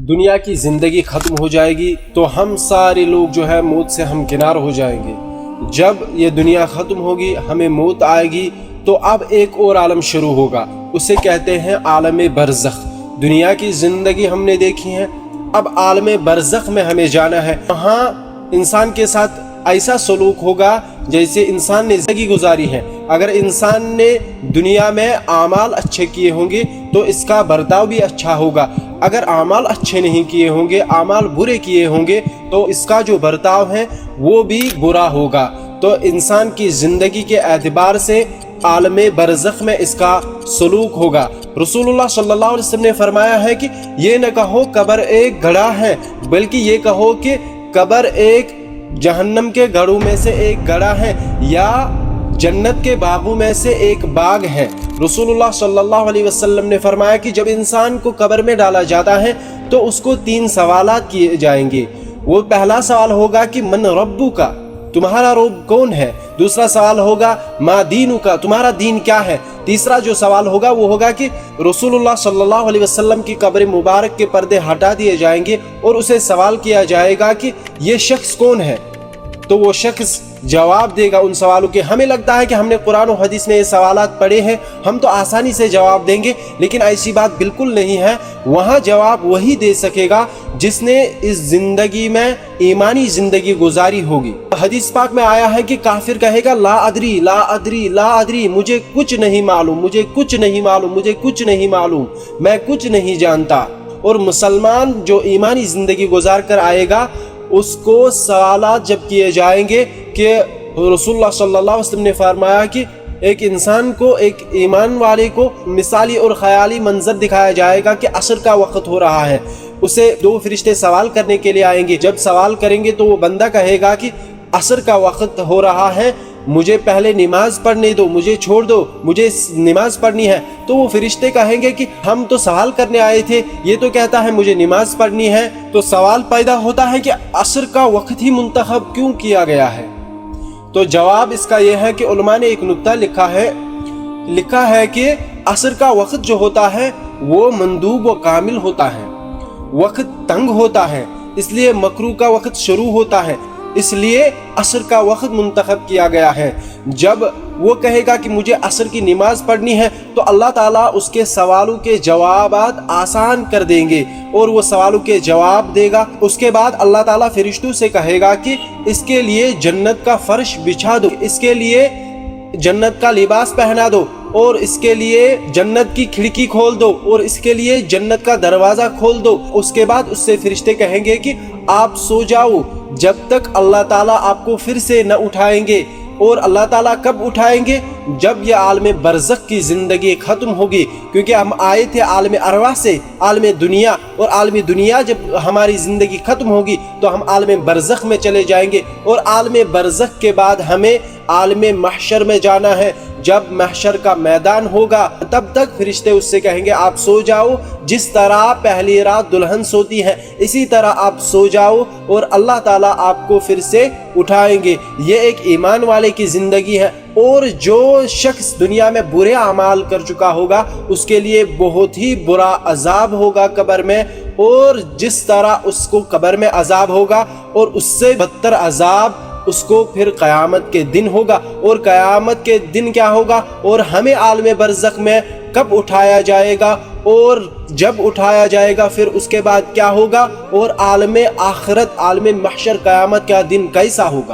دنیا کی زندگی ختم ہو جائے گی تو ہم سارے لوگ جو ہے موت سے ہمکنار ہو جائیں گے۔ جب یہ دنیا ختم ہوگی، ہمیں موت آئے گی، تو اب ایک اور عالم شروع ہوگا، اسے کہتے ہیں عالم برزخ۔ دنیا کی زندگی ہم نے دیکھی ہے، اب عالم برزخ میں ہمیں جانا ہے۔ وہاں انسان کے ساتھ ایسا سلوک ہوگا جیسے انسان نے زندگی گزاری ہے۔ اگر انسان نے دنیا میں اعمال اچھے کیے ہوں گے تو اس کا برتاؤ بھی اچھا ہوگا، اگر اعمال اچھے نہیں کیے ہوں گے، اعمال برے کیے ہوں گے تو اس کا جو برتاؤ ہے وہ بھی برا ہوگا۔ تو انسان کی زندگی کے اعتبار سے عالم برزخ میں اس کا سلوک ہوگا۔ رسول اللہ صلی اللہ علیہ وسلم نے فرمایا ہے کہ یہ نہ کہو قبر ایک گڑھا ہے، بلکہ یہ کہو کہ قبر ایک جہنم کے گڑھوں میں سے ایک گڑھا ہے یا جنت کے باغوں میں سے ایک باغ ہے۔ رسول اللہ صلی اللہ علیہ وسلم نے فرمایا کہ جب انسان کو قبر میں ڈالا جاتا ہے تو اس کو 3 سوالات کیے جائیں گے۔ وہ پہلا سوال ہوگا کہ من ربک، تمہارا رب کون ہے؟ دوسرا سوال ہوگا ما دینک، تمہارا دین کیا ہے؟ تیسرا جو سوال ہوگا وہ ہوگا کہ رسول اللہ صلی اللہ علیہ وسلم کی قبر مبارک کے پردے ہٹا دیے جائیں گے اور اسے سوال کیا جائے گا کہ یہ شخص کون ہے؟ تو وہ شخص جواب دے گا ان سوالوں کے۔ ہمیں لگتا ہے کہ ہم نے قرآن و حدیث میں یہ سوالات پڑھے ہیں، ہم تو آسانی سے جواب دیں گے، لیکن ایسی بات بالکل نہیں ہے۔ وہاں جواب وہی دے سکے گا جس نے اس زندگی میں ایمانی زندگی گزاری ہوگی۔ حدیث پاک میں آیا ہے کہ کافر کہے گا لا ادری لا ادری لا ادری، مجھے کچھ نہیں معلوم، مجھے کچھ نہیں معلوم، مجھے کچھ نہیں معلوم، میں کچھ نہیں جانتا۔ اور مسلمان جو ایمانی زندگی گزار کر آئے گا اس کو سوالات جب کیے جائیں گے کہ رسول اللہ صلی اللہ علیہ وسلم نے فرمایا کہ ایک انسان کو، ایک ایمان والے کو مثالی اور خیالی منظر دکھایا جائے گا کہ عصر کا وقت ہو رہا ہے۔ اسے 2 فرشتے سوال کرنے کے لیے آئیں گے۔ جب سوال کریں گے تو وہ بندہ کہے گا کہ عصر کا وقت ہو رہا ہے، مجھے پہلے نماز پڑھنے دو، مجھے چھوڑ دو، مجھے نماز پڑھنی ہے۔ تو وہ فرشتے کہیں گے کہ ہم تو سوال کرنے آئے تھے، یہ تو کہتا ہے مجھے نماز پڑھنی ہے۔ تو سوال پیدا ہوتا ہے کہ عصر کا وقت ہی منتخب کیوں کیا گیا ہے؟ تو جواب اس کا یہ ہے کہ علماء نے ایک نکتہ لکھا ہے کہ عصر کا وقت جو ہوتا ہے وہ مندوب و کامل ہوتا ہے، وقت تنگ ہوتا ہے، اس لیے مکروہ کا وقت شروع ہوتا ہے، اس لیے عصر کا وقت منتخب کیا گیا ہے۔ جب وہ کہے گا کہ مجھے عصر کی نماز پڑھنی ہے تو اللہ تعالیٰ اس کے سوالوں کے جوابات آسان کر دیں گے اور وہ سوالوں کے جواب دے گا۔ اس کے بعد اللہ تعالیٰ فرشتوں سے کہے گا کہ اس کے لیے جنت کا فرش بچھا دو، اس کے لیے جنت کا لباس پہنا دو، اور اس کے لیے جنت کی کھڑکی کھول دو، اور اس کے لیے جنت کا دروازہ کھول دو۔ اس کے بعد اس سے فرشتے کہیں گے کہ آپ سو جاؤ جب تک اللہ تعالیٰ آپ کو پھر سے نہ اٹھائیں گے۔ اور اللہ تعالیٰ کب اٹھائیں گے؟ جب یہ عالم برزخ کی زندگی ختم ہوگی، کیونکہ ہم آئے تھے عالم ارواح سے، عالم دنیا، اور عالم دنیا جب ہماری زندگی ختم ہوگی تو ہم عالم برزخ میں چلے جائیں گے، اور عالم برزخ کے بعد ہمیں عالم محشر میں جانا ہے۔ جب محشر کا میدان ہوگا تب تک فرشتے اس سے کہیں گے آپ سو جاؤ، جس طرح پہلی رات دلہن سوتی ہے اسی طرح آپ سو جاؤ، اور اللہ تعالیٰ آپ کو پھر سے اٹھائیں گے۔ یہ ایک ایمان والے کی زندگی ہے۔ اور جو شخص دنیا میں برے اعمال کر چکا ہوگا اس کے لیے بہت ہی برا عذاب ہوگا قبر میں، اور جس طرح اس کو قبر میں عذاب ہوگا اور اس سے بدتر عذاب اس کو پھر قیامت کے دن ہوگا۔ اور قیامت کے دن کیا ہوگا؟ اور ہمیں عالم برزخ میں کب اٹھایا جائے گا، اور جب اٹھایا جائے گا پھر اس کے بعد کیا ہوگا، اور عالم آخرت، عالم محشر، قیامت کا دن کیسا ہوگا؟